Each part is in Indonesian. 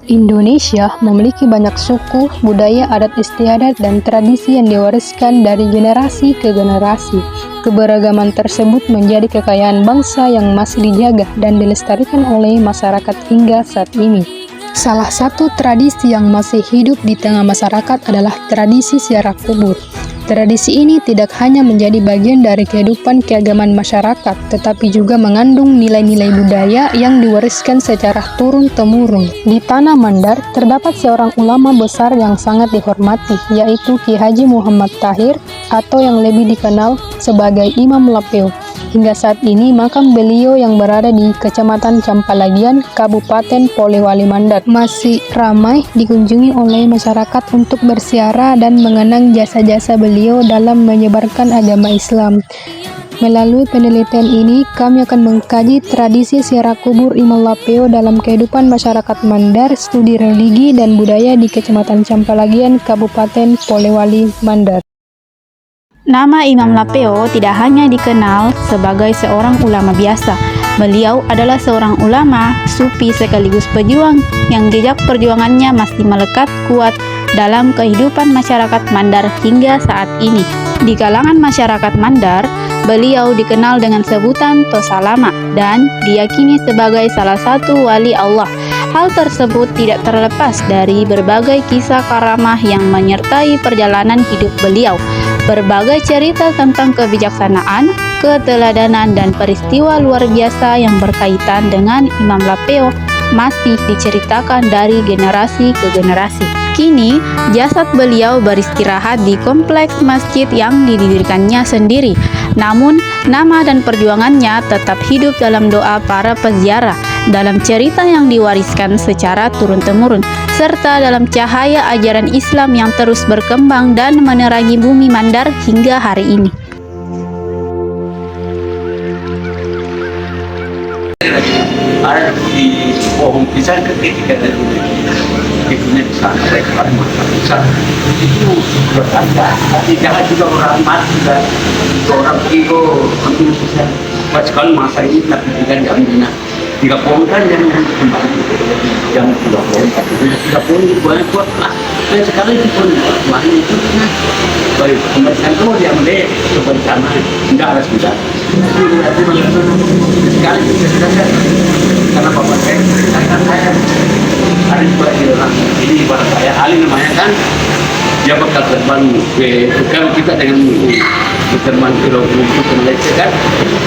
Indonesia memiliki banyak suku, budaya, adat istiadat, dan tradisi yang diwariskan dari generasi ke generasi. Keberagaman tersebut menjadi kekayaan bangsa yang masih dijaga dan dilestarikan oleh masyarakat hingga saat ini. Salah satu tradisi yang masih hidup di tengah masyarakat adalah tradisi ziarah kubur. Tradisi ini tidak hanya menjadi bagian dari kehidupan keagamaan masyarakat, tetapi juga mengandung nilai-nilai budaya yang diwariskan secara turun-temurun. Di Tanah Mandar, terdapat seorang ulama besar yang sangat dihormati, yaitu Ki Haji Muhammad Tahir, atau yang lebih dikenal sebagai Imam Lapeo. Hingga saat ini, makam beliau yang berada di Kecamatan Campalagian, Kabupaten Polewali Mandar, masih ramai dikunjungi oleh masyarakat untuk berziarah dan mengenang jasa-jasa beliau dalam menyebarkan agama Islam. Melalui penelitian ini, kami akan mengkaji tradisi ziarah kubur Imam Lapeo dalam kehidupan masyarakat Mandar, studi religi dan budaya di Kecamatan Campalagian, Kabupaten Polewali Mandar. Nama Imam Lapeo tidak hanya dikenal sebagai seorang ulama biasa. Beliau adalah seorang ulama, sufi sekaligus pejuang yang jejak perjuangannya masih melekat kuat dalam kehidupan masyarakat Mandar hingga saat ini. Di kalangan masyarakat Mandar, beliau dikenal dengan sebutan Tosalama dan diyakini sebagai salah satu wali Allah. Hal tersebut tidak terlepas dari berbagai kisah karamah yang menyertai perjalanan hidup beliau. Berbagai cerita tentang kebijaksanaan, keteladanan, dan peristiwa luar biasa yang berkaitan dengan Imam Lapeo masih diceritakan dari generasi ke generasi. Kini, jasad beliau beristirahat di kompleks masjid yang didirikannya sendiri. Namun, nama dan perjuangannya tetap hidup dalam doa para peziarah, dalam cerita yang diwariskan secara turun-temurun, serta dalam cahaya ajaran Islam yang terus berkembang dan menerangi bumi Mandar hingga hari ini. Ada di pohon pisang ketika ibunya di sana, mereka besar itu bertanda. Tapi jangan juga orang mati dan orang kilo ambil pisang. Sekali masa ini tapi diambilnya 30 kan yang kembali yang 30 itu banyak buat lah. Dan sekali itu pun banyak itu baik pemeriksaan itu diambil bersama enggak harus bisa. Sekali itu sudah karena bapak saya ceritakan saya ada juga di orang ini pada saya Ali namanya kan dia bakal terbang kalau kita dengan terbang ke Malaysia kan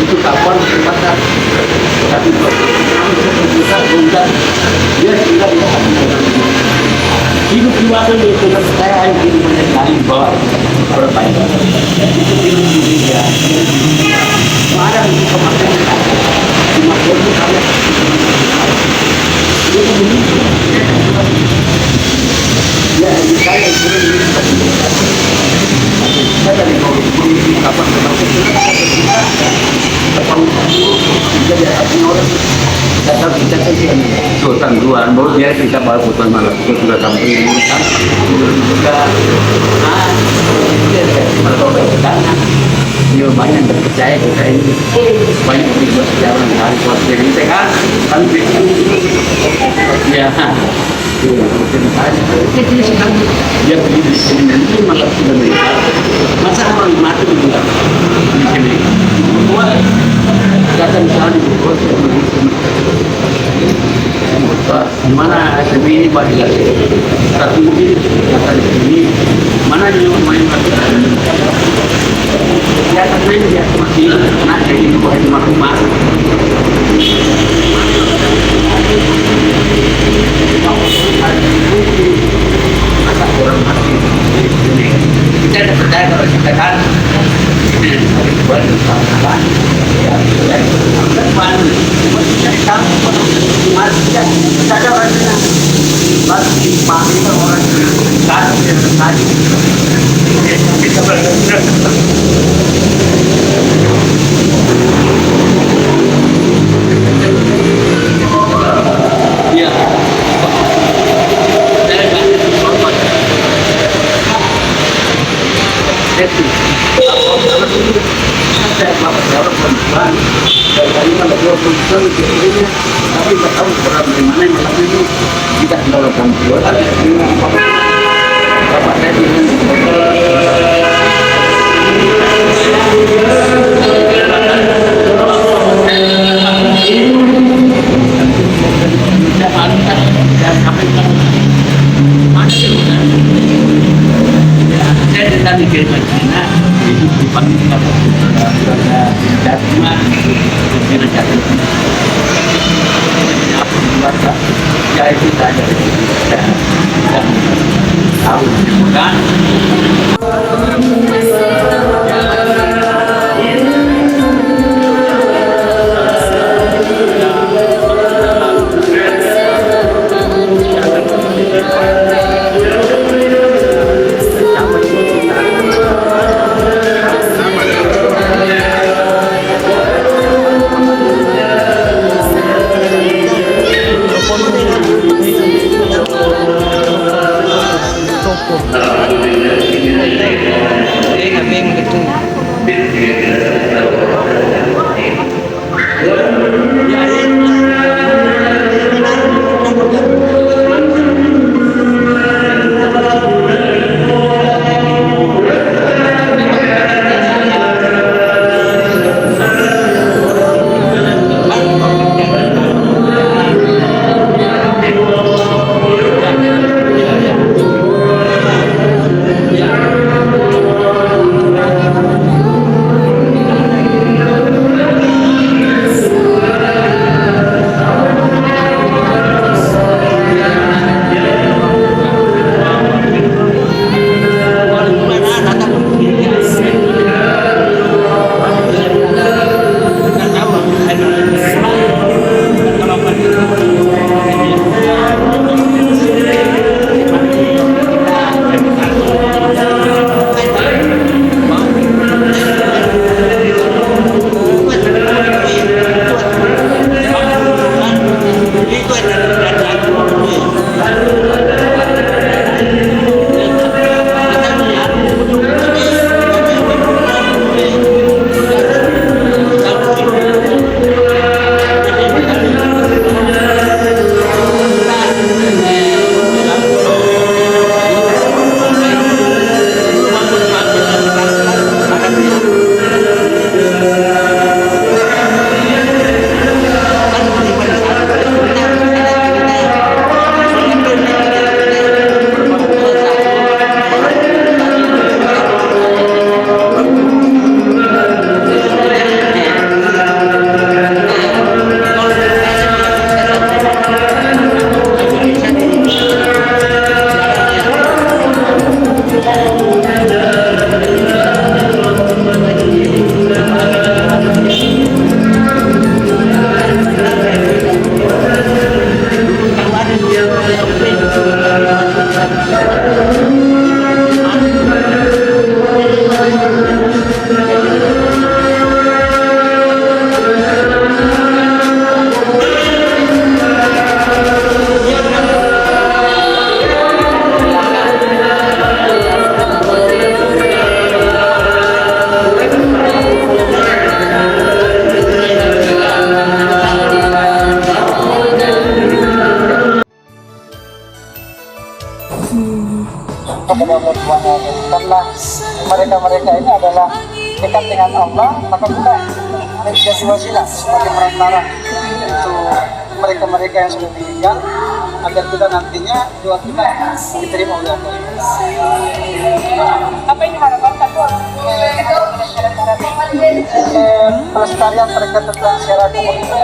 itu kapan tempatnya tapi kita bunda dia tinggal di hidup di waktu itu saya ini banyak kali bawa berapa itu hidup di Indonesia ada di kemarin cuma itu kalau ya saya dari kapan sultan luar baru dia kita bawa putuan malam itu sudah sampai dia banyak percaya kita ini banyak berbuat sejarah hari kuasa ini kan ya dia beli di sini nanti malah sudah meninggal masa orang mati di sini kata misalnya di Bogor mana demi ini bagi satu mobil kata di sini mana yang main mati ya katanya dia masih nah jadi buat rumah masa orang mati kita ada percaya kalau kita kan hari buat apa ya depan masih tahu masih ada rasanya masih paham orang kan tadi kita belajar ya tapi tak tahu berapa mana malam ini kita kalau Ya itu saja. Tahu kan? Karena mereka-mereka ini adalah dekat dengan Allah, maka kita menjadi wasilah sebagai perantara untuk mereka-mereka yang sudah meninggal, agar kita nantinya doa kita diterima oleh Allah. Apa yang diharapkan pelestarian terkait tentang syariat kubur itu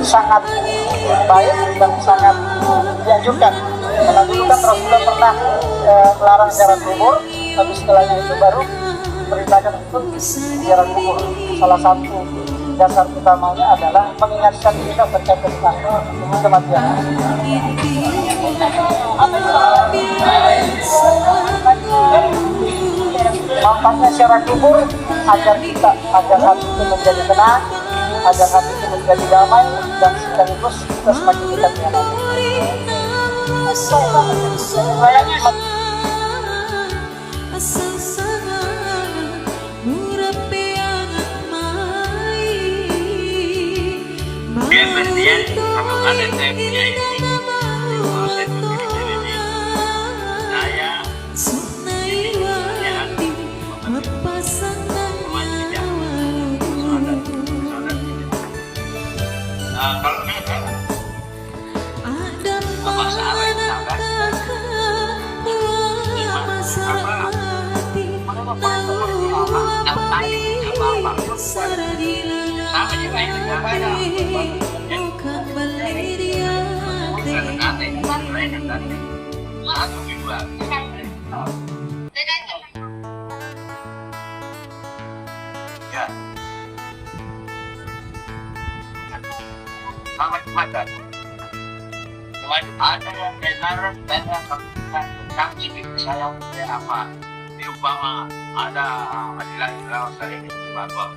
sangat baik dan sangat dianjurkan. Karena dulu kan Rasulullah pernah melarang ziarah kubur, tapi setelahnya itu baru perintahkan untuk ziarah kubur. Salah satu dasar utamanya adalah mengingatkan kita terkait tentang kematian. Manfaatnya ziarah kubur agar hati itu menjadi tenang, agar hati itu menjadi damai, dan sekaligus kita semakin dekat dengan Allah. Biasanya kalau ada saya punya ini, kalau saya sendiri bahasa Arab misalkan sama juga ini negara satu juga ya sangat padat. Ada yang benar dan yang kami saya apa diumpama ada adilah saya ini atau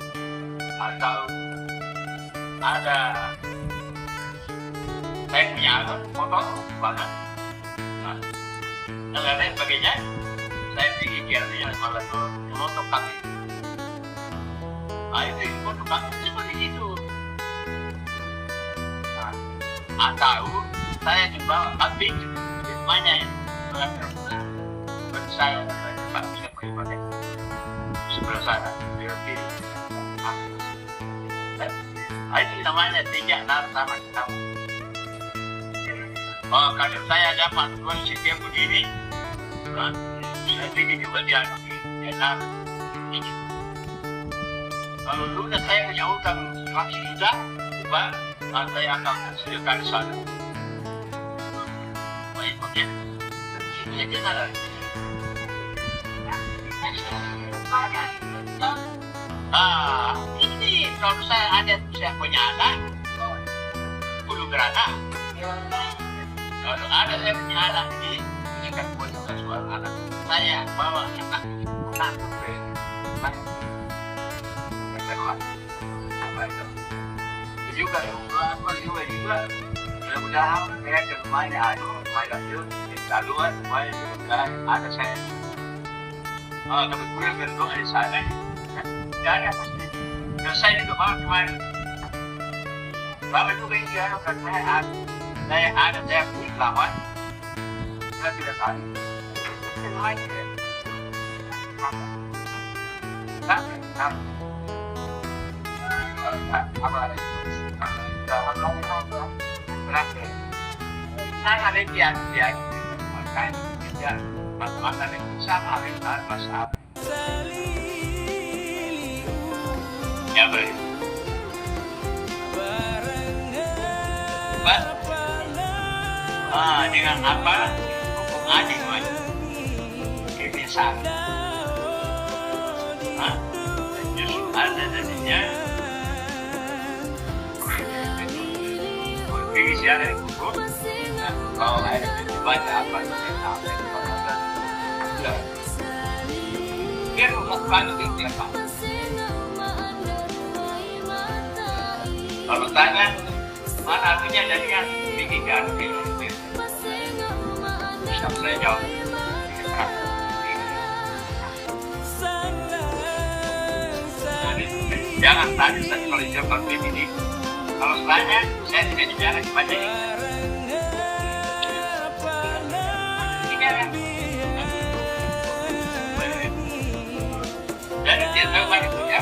ada saya punya foto banget. Nah, dan lain sebagainya saya pikirnya malah untuk kami. Itu untuk kami seperti itu. Nah, atau saya juga habis banyak saya Pak siapa yang pakai sebelah sana berarti itu namanya tidak sama kamu. Oh kalau saya dapat kondisi dia begini, saya pikir juga dia enak. Kalau dulu saya punya utang 100 juta, saya akan hasilkan sana. Oke, ini kita ini kalau saya ada saya punya anak 10 beranak. Kalau ada saya punya anak ini kan buat soal anak saya bawa anak itu juga mudah-mudahan mereka rumahnya laluan supaya juga ada saya tapi kurang berdoa di sana tidak ada pasti dan saya juga bawa kemarin bawa juga ini kan saya punya lawan saya tidak tahu saya ada dia makan dia mata-mata yang sama dengan bahasa ya boleh dengan apa hukum adil kebiasaan justru ada jadinya kebiasaan yang hukum kalau ada baca apa biar melakukan itu apa kalau tanya mana artinya jadinya bikin ganti saya jawab jangan tanya saya kalau jawab ini kalau tanya saya tidak dijalan baca ini dan tidak banyak punya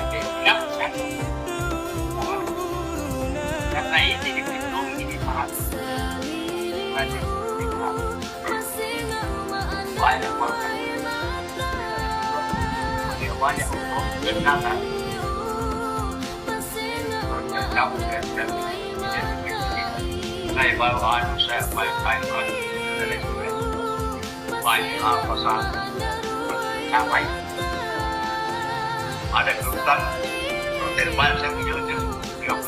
karena ini dihitung ini mahal banyak banyak untuk berkata berjauh dan saya baru saya baik-baik banyak apa sampai ada kerutan terban saya punya 30 juta